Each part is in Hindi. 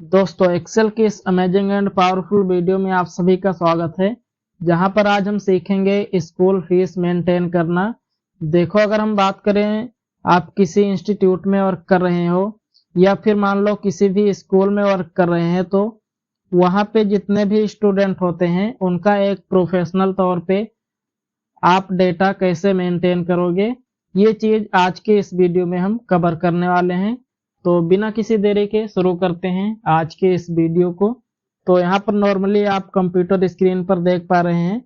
दोस्तों, एक्सेल की इस अमेजिंग एंड पावरफुल वीडियो में आप सभी का स्वागत है। जहां पर आज हम सीखेंगे स्कूल फीस मेंटेन करना। देखो, अगर हम बात करें, आप किसी इंस्टीट्यूट में वर्क कर रहे हो या फिर मान लो किसी भी स्कूल में वर्क कर रहे हैं, तो वहां पे जितने भी स्टूडेंट होते हैं उनका एक प्रोफेशनल तौर पे आप डेटा कैसे मेंटेन करोगे, ये चीज आज के इस वीडियो में हम कवर करने वाले हैं। तो बिना किसी देरी के शुरू करते हैं आज के इस वीडियो को। तो यहाँ पर नॉर्मली आप कंप्यूटर स्क्रीन पर देख पा रहे हैं,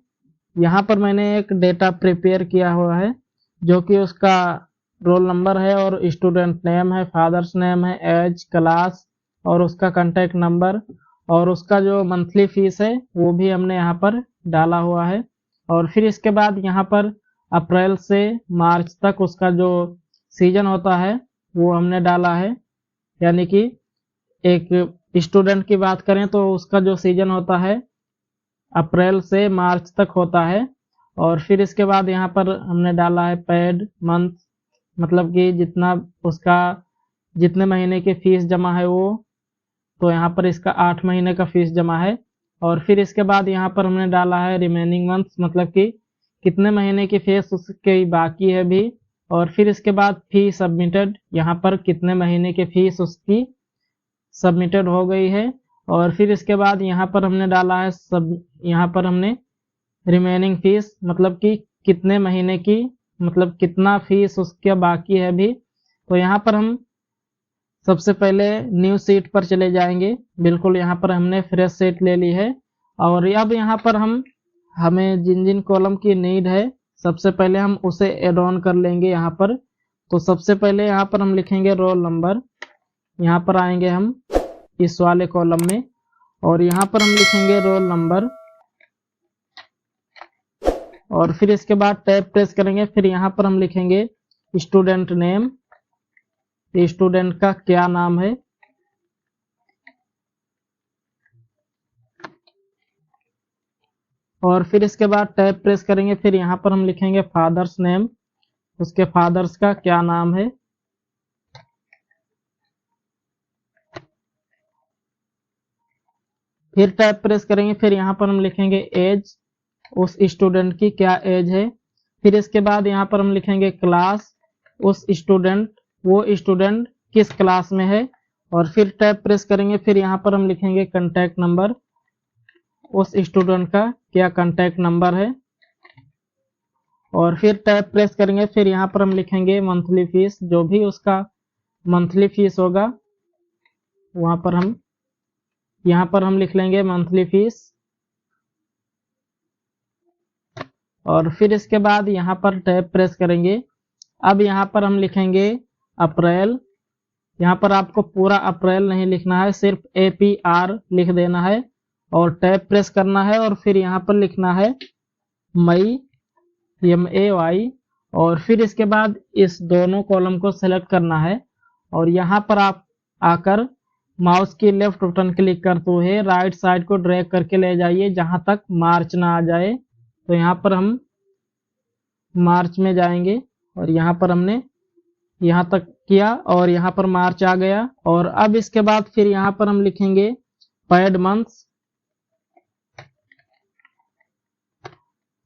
यहाँ पर मैंने एक डेटा प्रिपेयर किया हुआ है जो कि उसका रोल नंबर है और स्टूडेंट नेम है, फादर्स नेम है, एज, क्लास और उसका कांटेक्ट नंबर और उसका जो मंथली फीस है वो भी हमने यहाँ पर डाला हुआ है। और फिर इसके बाद यहाँ पर अप्रैल से मार्च तक उसका जो सीजन होता है वो हमने डाला है। यानी कि एक स्टूडेंट की बात करें तो उसका जो सीजन होता है अप्रैल से मार्च तक होता है। और फिर इसके बाद यहाँ पर हमने डाला है पेड मंथ, मतलब कि जितना उसका जितने महीने की फीस जमा है वो, तो यहाँ पर इसका 8 महीने का फीस जमा है। और फिर इसके बाद यहाँ पर हमने डाला है रिमेनिंग मंथ्स, मतलब कि कितने महीने की फीस उसके बाकी है भी। और फिर इसके बाद फी सबमिटेड, यहाँ पर कितने महीने की फीस उसकी सबमिटेड हो गई है। और फिर इसके बाद यहाँ पर हमने डाला है यहाँ पर हमने रिमेनिंग फीस, मतलब कि कितने महीने की, मतलब कितना फीस उसके बाकी है भी। तो यहाँ पर हम सबसे पहले न्यू सीट पर चले जाएंगे। बिल्कुल यहाँ पर हमने फ्रेश सीट ले ली है और अब यहाँ पर हमें जिन जिन कॉलम की नीड है सबसे पहले हम उसे एड ऑन कर लेंगे यहाँ पर। तो सबसे पहले यहाँ पर हम लिखेंगे रोल नंबर, यहाँ पर आएंगे हम इस वाले कॉलम में और यहाँ पर हम लिखेंगे रोल नंबर और फिर इसके बाद टैब प्रेस करेंगे। फिर यहाँ पर हम लिखेंगे स्टूडेंट नेम, स्टूडेंट का क्या नाम है। और फिर इसके बाद टैब प्रेस करेंगे। फिर यहाँ पर हम लिखेंगे फादर्स नेम, उसके फादर्स का क्या नाम है। फिर टैब प्रेस करेंगे। फिर यहाँ पर हम लिखेंगे एज, उस स्टूडेंट की क्या एज है। फिर इसके बाद यहाँ पर हम लिखेंगे क्लास, उस स्टूडेंट वो स्टूडेंट किस क्लास में है। और फिर टैब प्रेस करेंगे। फिर यहाँ पर हम लिखेंगे कांटेक्ट नंबर, उस स्टूडेंट का क्या कांटेक्ट नंबर है। और फिर टैब प्रेस करेंगे। फिर यहाँ पर हम लिखेंगे मंथली फीस, जो भी उसका मंथली फीस होगा वहां पर हम यहाँ पर हम लिख लेंगे मंथली फीस। और फिर इसके बाद यहाँ पर टैब प्रेस करेंगे। अब यहाँ पर हम लिखेंगे अप्रैल, यहाँ पर आपको पूरा अप्रैल नहीं लिखना है, सिर्फ APR लिख देना है और टैब प्रेस करना है। और फिर यहाँ पर लिखना है मई, MAY। और फिर इसके बाद इस दोनों कॉलम को सेलेक्ट करना है और यहाँ पर आप आकर माउस की लेफ्ट बटन क्लिक करते हुए राइट साइड को ड्रैग करके ले जाइए जहां तक मार्च ना आ जाए। तो यहाँ पर हम मार्च में जाएंगे और यहाँ पर हमने यहाँ तक किया और यहाँ पर मार्च आ गया। और अब इसके बाद फिर यहाँ पर हम लिखेंगे पेड मंथ्स,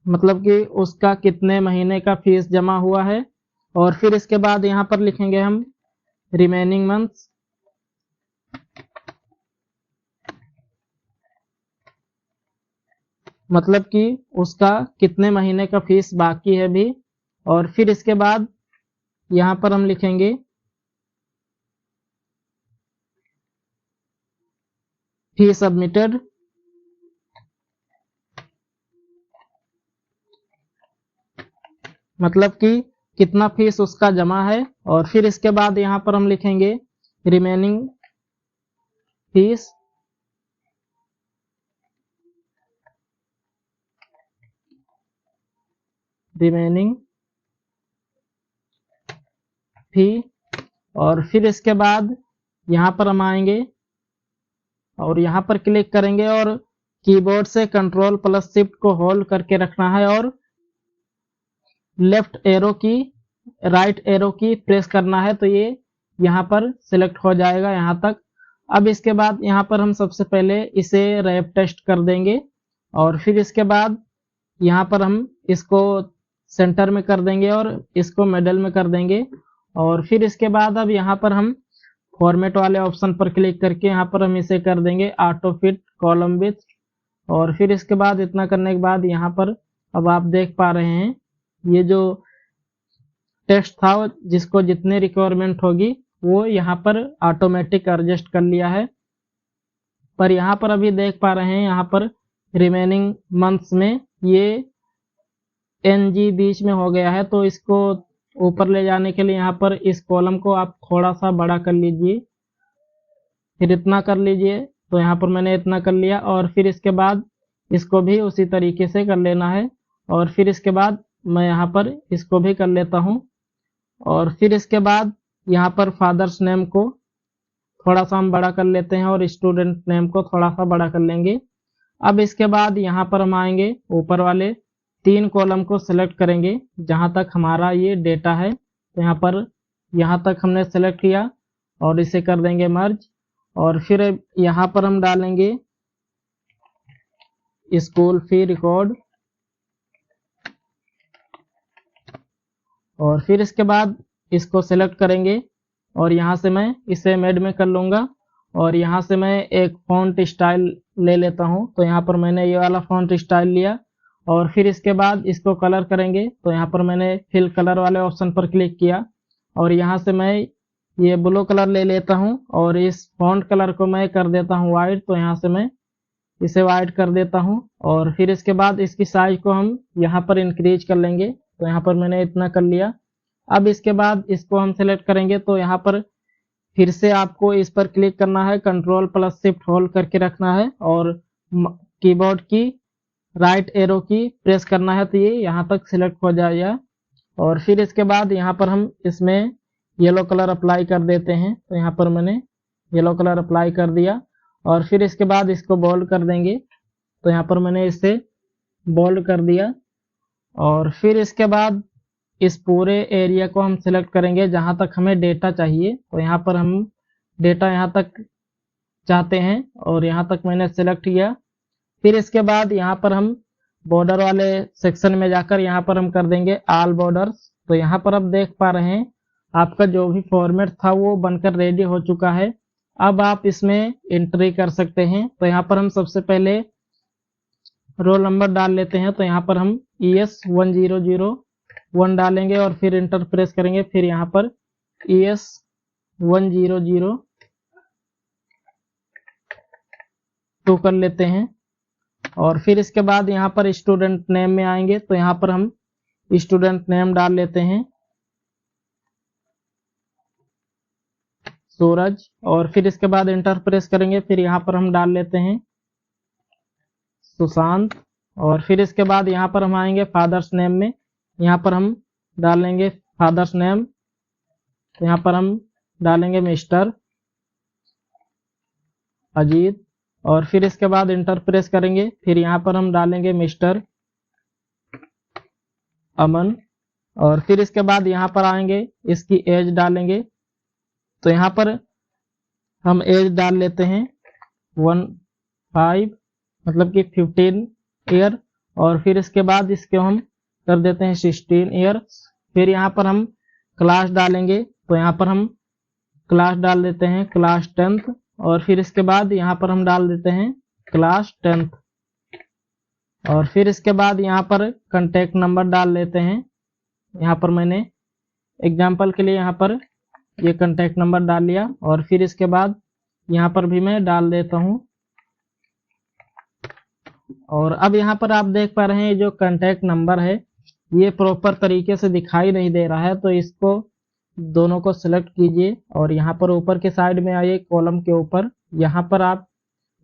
मतलब कि उसका कितने महीने का फीस जमा हुआ है। और फिर इसके बाद यहाँ पर लिखेंगे हम रिमेनिंग मंथ्स, मतलब कि उसका कितने महीने का फीस बाकी है भी। और फिर इसके बाद यहाँ पर हम लिखेंगे फी सबमिटेड, मतलब कि कितना फीस उसका जमा है। और फिर इसके बाद यहाँ पर हम लिखेंगे रिमेनिंग फीस, रिमेनिंग फी। और फिर इसके बाद यहाँ पर हम आएंगे और यहाँ पर क्लिक करेंगे और कीबोर्ड से Ctrl+Shift को होल्ड करके रखना है और लेफ्ट एरो की, राइट एरो की प्रेस करना है। तो ये यहाँ पर सिलेक्ट हो जाएगा यहाँ तक। अब इसके बाद यहाँ पर हम सबसे पहले इसे रैप टेस्ट कर देंगे और फिर इसके बाद यहाँ पर हम इसको सेंटर में कर देंगे और इसको मिडल में कर देंगे। और फिर इसके बाद अब यहाँ पर हम फॉर्मेट वाले ऑप्शन पर क्लिक करके यहाँ पर हम इसे कर देंगे ऑटो फिट कॉलम विथ। और फिर इसके बाद इतना करने के बाद यहाँ पर अब आप देख पा रहे हैं ये जो टेक्स्ट था जिसको जितने रिक्वायरमेंट होगी वो यहाँ पर ऑटोमेटिक एडजस्ट कर लिया है। पर यहाँ पर अभी देख पा रहे हैं यहाँ पर रिमेनिंग मंथ्स में ये NG बीच में हो गया है, तो इसको ऊपर ले जाने के लिए यहाँ पर इस कॉलम को आप थोड़ा सा बड़ा कर लीजिए, फिर इतना कर लीजिए। तो यहाँ पर मैंने इतना कर लिया और फिर इसके बाद इसको भी उसी तरीके से कर लेना है। और फिर इसके बाद मैं यहाँ पर इसको भी कर लेता हूँ और फिर इसके बाद यहाँ पर फादर्स नेम को थोड़ा सा हम बड़ा कर लेते हैं और स्टूडेंट नेम को थोड़ा सा बड़ा कर लेंगे। अब इसके बाद यहाँ पर हम आएंगे ऊपर वाले 3 कॉलम को सिलेक्ट करेंगे जहाँ तक हमारा ये डेटा है। तो यहाँ तक हमने सेलेक्ट किया और इसे कर देंगे मर्ज। और फिर यहाँ पर हम डालेंगे स्कूल फी रिकॉर्ड और फिर इसके बाद इसको सेलेक्ट करेंगे और यहाँ से मैं इसे मेड में कर लूँगा और यहाँ से मैं एक फॉन्ट स्टाइल ले लेता हूँ। तो यहाँ पर मैंने ये वाला फॉन्ट स्टाइल लिया और फिर इसके बाद इसको कलर करेंगे। तो यहाँ पर मैंने फिल कलर वाले ऑप्शन पर क्लिक किया और यहाँ से मैं ये ब्लू कलर ले लेता हूँ और इस फॉन्ट कलर को मैं कर देता हूँ वाइट। तो यहाँ से मैं इसे वाइट कर देता हूँ और फिर इसके बाद इसकी साइज को हम यहाँ पर इंक्रीज कर लेंगे। तो यहाँ पर मैंने इतना कर लिया। अब इसके बाद इसको हम सेलेक्ट करेंगे तो यहाँ पर फिर से आपको इस पर क्लिक करना है, कंट्रोल प्लस शिफ्ट होल्ड करके रखना है और कीबोर्ड की राइट एरो की प्रेस करना है तो ये यहाँ तक सिलेक्ट हो जाएगा। और फिर इसके बाद यहाँ पर हम इसमें येलो कलर अप्लाई कर देते हैं। तो यहाँ पर मैंने येलो कलर अप्लाई कर दिया और फिर इसके बाद इसको बोल्ड कर देंगे। तो यहाँ पर मैंने इसे बोल्ड कर दिया और फिर इसके बाद इस पूरे एरिया को हम सिलेक्ट करेंगे जहाँ तक हमें डेटा चाहिए। तो यहाँ पर हम डेटा यहाँ तक चाहते हैं और यहाँ तक मैंने सिलेक्ट किया। फिर इसके बाद यहाँ पर हम बॉर्डर वाले सेक्शन में जाकर यहाँ पर हम कर देंगे ऑल बॉर्डर्स। तो यहाँ पर आप देख पा रहे हैं आपका जो भी फॉर्मेट था वो बनकर रेडी हो चुका है। अब आप इसमें एंट्री कर सकते हैं। तो यहाँ पर हम सबसे पहले रोल नंबर डाल लेते हैं। तो यहाँ पर हम ES1001 डालेंगे और फिर इंटर प्रेस करेंगे। फिर यहाँ पर ES1002 कर लेते हैं और फिर इसके बाद यहाँ पर स्टूडेंट नेम में आएंगे। तो यहाँ पर हम स्टूडेंट नेम डाल लेते हैं सूरज और फिर इसके बाद इंटर प्रेस करेंगे। फिर यहाँ पर हम डाल लेते हैं सुशांत और फिर इसके बाद यहाँ पर हम आएंगे फादर्स नेम में। यहाँ पर हम डालेंगे फादर्स नेम। तो यहाँ पर हम डालेंगे मिस्टर अजीत और फिर इसके बाद इंटर प्रेस करेंगे। फिर यहाँ पर हम डालेंगे मिस्टर अमन और फिर इसके बाद यहाँ पर आएंगे इसकी एज डालेंगे। तो यहाँ पर हम एज डाल लेते हैं 15 मतलब कि 15 ईयर और फिर इसके बाद इसको हम कर देते हैं 16 ईयर। फिर यहाँ पर हम क्लास डालेंगे। तो यहाँ पर हम क्लास डाल देते हैं क्लास 10th और फिर इसके बाद यहाँ पर हम डाल देते हैं क्लास 10th और फिर इसके बाद यहाँ पर कॉन्टैक्ट नंबर डाल लेते हैं। यहाँ पर मैंने एग्जांपल के लिए यहाँ पर ये कॉन्टैक्ट नंबर डाल लिया और फिर इसके बाद यहाँ पर भी मैं डाल देता हूँ। और अब यहाँ पर आप देख पा रहे हैं जो कॉन्टैक्ट नंबर है ये प्रॉपर तरीके से दिखाई नहीं दे रहा है। तो इसको दोनों को सिलेक्ट कीजिए और यहाँ पर ऊपर के साइड में आइए कॉलम के ऊपर, यहाँ पर आप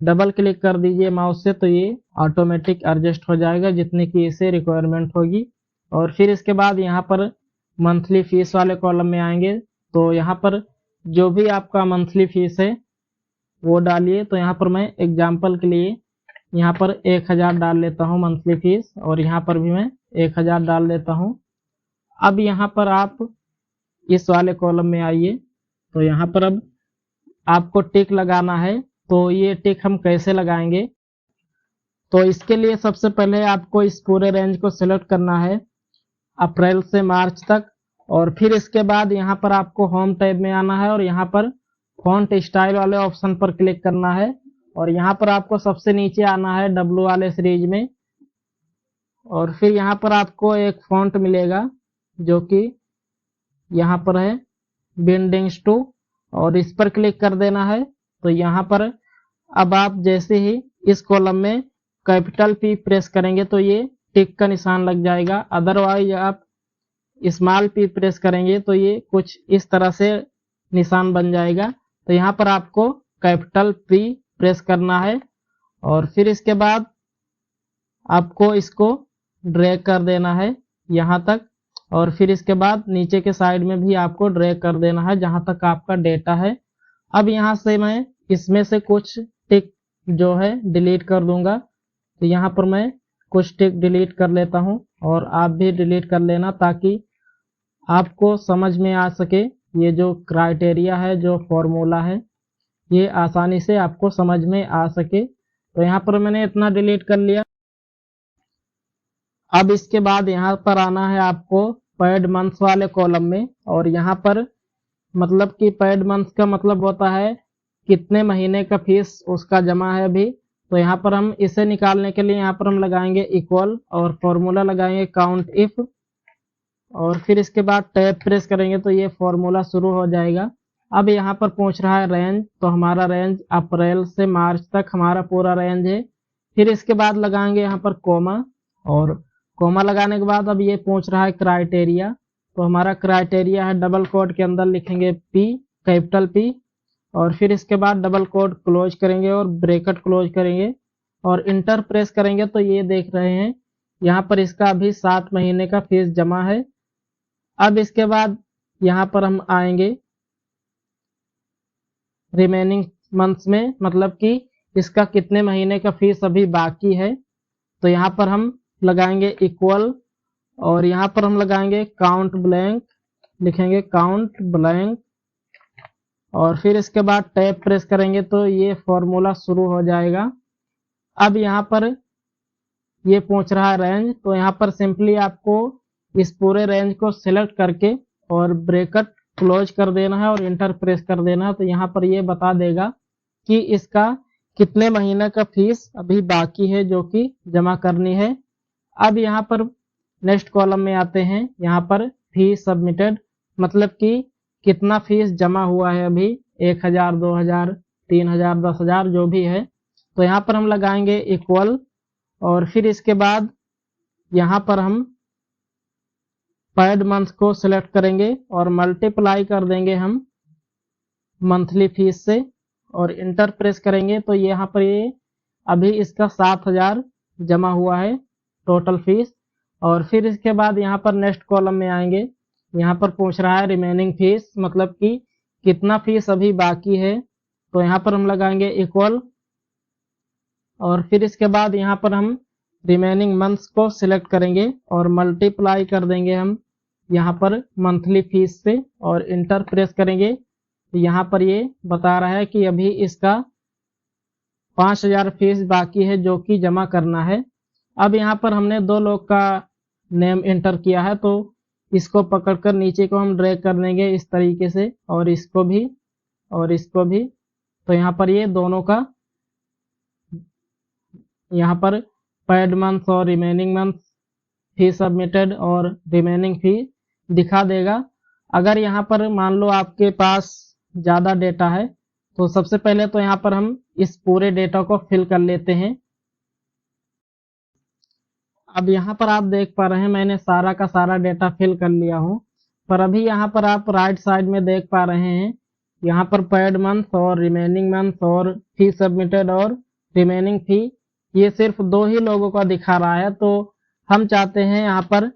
डबल क्लिक कर दीजिए माउस से तो ये ऑटोमेटिक एडजस्ट हो जाएगा जितने की इसे रिक्वायरमेंट होगी। और फिर इसके बाद यहाँ पर मंथली फीस वाले कॉलम में आएंगे। तो यहाँ पर जो भी आपका मंथली फीस है वो डालिए। तो यहाँ पर मैं एग्जाम्पल के लिए यहाँ पर 1000 डाल लेता हूँ मंथली फीस और यहाँ पर भी मैं 1000 डाल लेता हूँ। अब यहाँ पर आप इस वाले कॉलम में आइए। तो यहाँ पर अब आपको टिक लगाना है। तो ये टिक हम कैसे लगाएंगे, तो इसके लिए सबसे पहले आपको इस पूरे रेंज को सिलेक्ट करना है अप्रैल से मार्च तक, और फिर इसके बाद यहाँ पर आपको होम टैब में आना है और यहाँ पर फॉन्ट स्टाइल वाले ऑप्शन पर क्लिक करना है, और यहाँ पर आपको सबसे नीचे आना है डब्लू वाले सीरीज में, और फिर यहाँ पर आपको एक फॉन्ट मिलेगा जो कि यहाँ पर है बिल्डिंग्स 2, और इस पर क्लिक कर देना है। तो यहाँ पर अब आप जैसे ही इस कॉलम में कैपिटल P प्रेस करेंगे तो ये टिक का निशान लग जाएगा, अदरवाइज आप स्मॉल p प्रेस करेंगे तो ये कुछ इस तरह से निशान बन जाएगा। तो यहाँ पर आपको कैपिटल P प्रेस करना है, और फिर इसके बाद आपको इसको ड्रैग कर देना है यहाँ तक, और फिर इसके बाद नीचे के साइड में भी आपको ड्रैग कर देना है जहां तक आपका डेटा है। अब यहाँ से मैं इसमें से कुछ टिक जो है डिलीट कर दूंगा, तो यहाँ पर मैं कुछ टिक डिलीट कर लेता हूँ, और आप भी डिलीट कर लेना ताकि आपको समझ में आ सके। ये जो क्राइटेरिया है, जो फॉर्मूला है, ये आसानी से आपको समझ में आ सके। तो यहाँ पर मैंने इतना डिलीट कर लिया। अब इसके बाद यहाँ पर आना है आपको पेड मंथ्स वाले कॉलम में, और यहाँ पर मतलब कि पेड मंथ्स का मतलब होता है कितने महीने का फीस उसका जमा है अभी। तो यहाँ पर हम इसे निकालने के लिए यहाँ पर हम लगाएंगे इक्वल और फॉर्मूला लगाएंगे काउंट इफ, और फिर इसके बाद टैब प्रेस करेंगे तो ये फॉर्मूला शुरू हो जाएगा। अब यहाँ पर पूछ रहा है रेंज, तो हमारा रेंज अप्रैल से मार्च तक हमारा पूरा रेंज है। फिर इसके बाद लगाएंगे यहाँ पर कोमा, और कोमा लगाने के बाद अब ये पूछ रहा है क्राइटेरिया, तो हमारा क्राइटेरिया है डबल कोट के अंदर लिखेंगे P, कैपिटल P, और फिर इसके बाद डबल कोट क्लोज करेंगे और ब्रैकेट क्लोज करेंगे और इंटर प्रेस करेंगे। तो ये देख रहे हैं यहाँ पर इसका अभी 7 महीने का फीस जमा है। अब इसके बाद यहाँ पर हम आएंगे रिमेनिंग मंथ्स में, मतलब कि इसका कितने महीने का फीस अभी बाकी है। तो यहाँ पर हम लगाएंगे इक्वल, और यहाँ पर हम लगाएंगे काउंट ब्लैंक, लिखेंगे काउंट ब्लैंक, और फिर इसके बाद टैब प्रेस करेंगे तो ये फॉर्मूला शुरू हो जाएगा। अब यहाँ पर ये पूछ रहा है रेंज, तो यहाँ पर सिंपली आपको इस पूरे रेंज को सिलेक्ट करके और ब्रैकेट क्लोज कर देना है और इंटर प्रेस कर देना है। तो यहाँ पर ये बता देगा कि इसका कितने महीने का फीस अभी बाकी है जो कि जमा करनी है। अब यहाँ पर नेक्स्ट कॉलम में आते हैं, यहाँ पर फीस सबमिटेड, मतलब कि कितना फीस जमा हुआ है अभी, 1000, 2000, 3000, 10,000 जो भी है। तो यहाँ पर हम लगाएंगे इक्वल, और फिर इसके बाद यहाँ पर हम पेड मंथ को सिलेक्ट करेंगे और मल्टीप्लाई कर देंगे हम मंथली फीस से और इंटर प्रेस करेंगे। तो यहाँ पर ये अभी इसका 7000 जमा हुआ है टोटल फीस। और फिर इसके बाद यहाँ पर नेक्स्ट कॉलम में आएंगे, यहाँ पर पूछ रहा है रिमेनिंग फीस, मतलब कि कितना फीस अभी बाकी है। तो यहाँ पर हम लगाएंगे इक्वल, और फिर इसके बाद यहाँ पर हम रिमेनिंग मंथ्स को सिलेक्ट करेंगे और मल्टीप्लाई कर देंगे हम यहाँ पर मंथली फीस से और इंटर प्रेस करेंगे। तो यहाँ पर ये बता रहा है कि अभी इसका 5000 फीस बाकी है जो कि जमा करना है। अब यहाँ पर हमने 2 लोग का नेम एंटर किया है, तो इसको पकड़कर नीचे को हम ड्रैग कर देंगे इस तरीके से, और इसको भी और इसको भी। तो यहाँ पर ये दोनों का यहाँ पर पेड मंथ और रिमेनिंग मंथ फी सबमिटेड और रिमेनिंग फी दिखा देगा। अगर यहाँ पर मान लो आपके पास ज़्यादा डेटा है तो सबसे पहले तो यहाँ पर हम इस पूरे डेटा को फिल कर लेते हैं। अब यहाँ पर आप देख पा रहे हैं मैंने सारा का सारा डेटा फिल कर लिया हूँ, पर अभी यहाँ पर आप राइट साइड में देख पा रहे हैं यहाँ पर पेड मंथ और रिमेनिंग मंथ और फी सबमिटेड और रिमेनिंग फी, ये सिर्फ 2 ही लोगों का दिखा रहा है। तो हम चाहते हैं यहाँ पर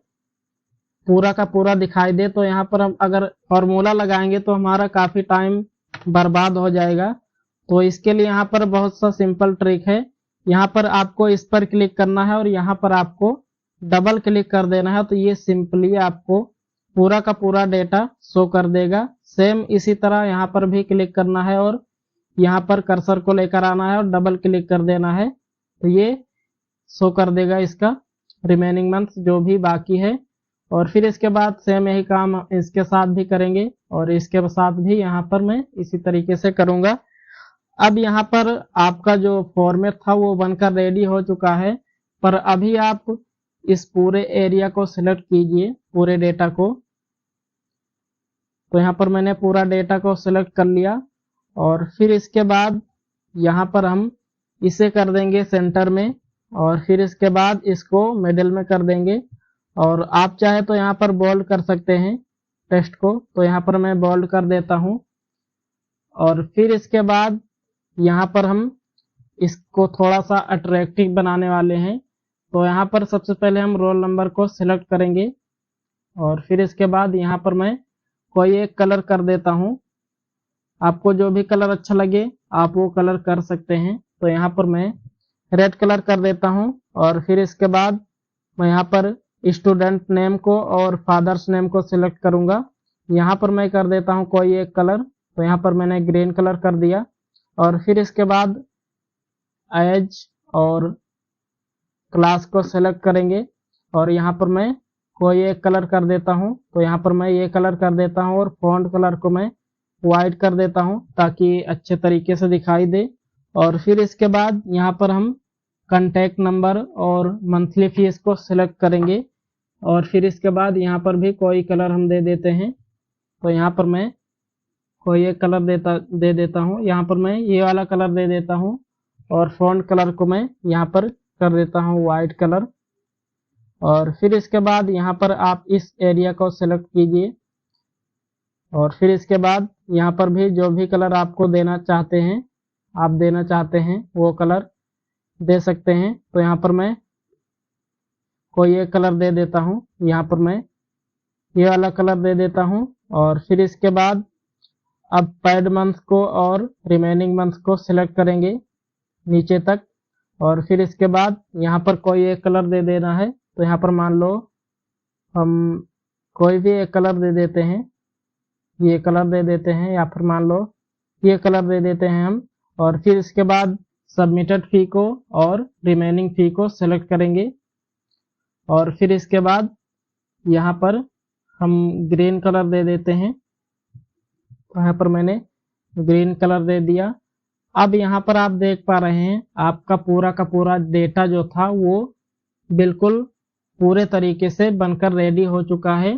पूरा का पूरा दिखाई दे। तो यहाँ पर हम अगर फॉर्मूला लगाएंगे तो हमारा काफ़ी टाइम बर्बाद हो जाएगा। तो इसके लिए यहाँ पर बहुत सा सिंपल ट्रिक है। यहाँ पर आपको इस पर क्लिक करना है और यहाँ पर आपको डबल क्लिक कर देना है, तो ये सिंपली आपको पूरा का पूरा डेटा शो कर देगा। सेम इसी तरह यहाँ पर भी क्लिक करना है और यहाँ पर कर्सर को लेकर आना है और डबल क्लिक कर देना है, तो ये शो कर देगा इसका रिमेनिंग मंथ्स जो भी बाकी है। और फिर इसके बाद सेम यही काम इसके साथ भी करेंगे और इसके साथ भी यहाँ पर मैं इसी तरीके से करूँगा। अब यहाँ पर आपका जो फॉर्मेट था वो बनकर रेडी हो चुका है, पर अभी आप इस पूरे एरिया को सिलेक्ट कीजिए, पूरे डेटा को। तो यहाँ पर मैंने पूरा डेटा को सिलेक्ट कर लिया और फिर इसके बाद यहाँ पर हम इसे कर देंगे सेंटर में और फिर इसके बाद इसको मिडिल में कर देंगे। और आप चाहे तो यहाँ पर बोल्ड कर सकते हैं टेक्स्ट को, तो यहाँ पर मैं बोल्ड कर देता हूँ। और फिर इसके बाद यहाँ पर हम इसको थोड़ा सा अट्रैक्टिव बनाने वाले हैं, तो यहाँ पर सबसे पहले हम रोल नंबर को सिलेक्ट करेंगे और फिर इसके बाद यहाँ पर मैं कोई एक कलर कर देता हूँ। आपको जो भी कलर अच्छा लगे आप वो कलर कर सकते हैं। तो यहाँ पर मैं रेड कलर कर देता हूँ और फिर इसके बाद मैं यहाँ पर स्टूडेंट नेम को और फादर्स नेम को सिलेक्ट करूँगा। यहाँ पर मैं कर देता हूँ कोई एक कलर, तो यहाँ पर मैंने ग्रीन कलर कर दिया। और फिर इसके बाद एज और क्लास को सिलेक्ट करेंगे और यहाँ पर मैं कोई एक कलर कर देता हूँ, तो यहाँ पर मैं ये कलर कर देता हूँ और फॉन्ट कलर को मैं वाइट कर देता हूँ ताकि अच्छे तरीके से दिखाई दे। और फिर इसके बाद यहाँ पर हम कॉन्टैक्ट नंबर और मंथली फीस को सिलेक्ट करेंगे और फिर इसके बाद यहाँ पर भी कोई कलर हम दे देते हैं। तो यहाँ पर मैं कोई एक कलर दे देता हूँ, यहाँ पर मैं ये वाला कलर दे देता हूँ और फॉन्ट कलर को मैं यहाँ पर कर देता हूँ वाइट कलर। और फिर इसके बाद यहाँ पर आप इस एरिया को सिलेक्ट कीजिए और फिर इसके बाद यहाँ पर भी जो भी कलर आपको देना चाहते हैं, आप देना चाहते हैं वो कलर दे सकते हैं। तो यहाँ पर मैं कोई एक कलर दे देता हूँ, यहाँ पर मैं ये वाला कलर दे देता हूँ। और फिर इसके बाद अब पैड मंथ को और रिमेनिंग मंथ को सिलेक्ट करेंगे नीचे तक और फिर इसके बाद यहाँ पर कोई एक कलर दे देना है। तो यहाँ पर मान लो हम कोई भी एक कलर दे देते हैं, ये कलर दे देते हैं या फिर मान लो ये कलर दे देते हैं हम। और फिर इसके बाद सबमिटेड फी को और रिमेनिंग फी को सिलेक्ट करेंगे और फिर इसके बाद यहाँ पर हम ग्रीन कलर दे देते हैं, तो यहाँ पर मैंने ग्रीन कलर दे दिया। अब यहाँ पर आप देख पा रहे हैं आपका पूरा का पूरा डेटा जो था वो बिल्कुल पूरे तरीके से बनकर रेडी हो चुका है।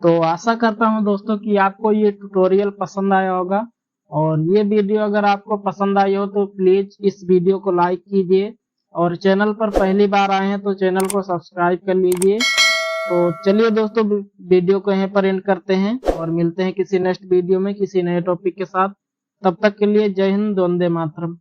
तो आशा करता हूँ दोस्तों कि आपको ये ट्यूटोरियल पसंद आया होगा और ये वीडियो अगर आपको पसंद आई हो तो प्लीज इस वीडियो को लाइक कीजिए और चैनल पर पहली बार आए हैं तो चैनल को सब्सक्राइब कर लीजिए। तो चलिए दोस्तों वीडियो को यहीं पर एंड करते हैं और मिलते हैं किसी नेक्स्ट वीडियो में किसी नए टॉपिक के साथ। तब तक के लिए जय हिंद, वंदे मातरम।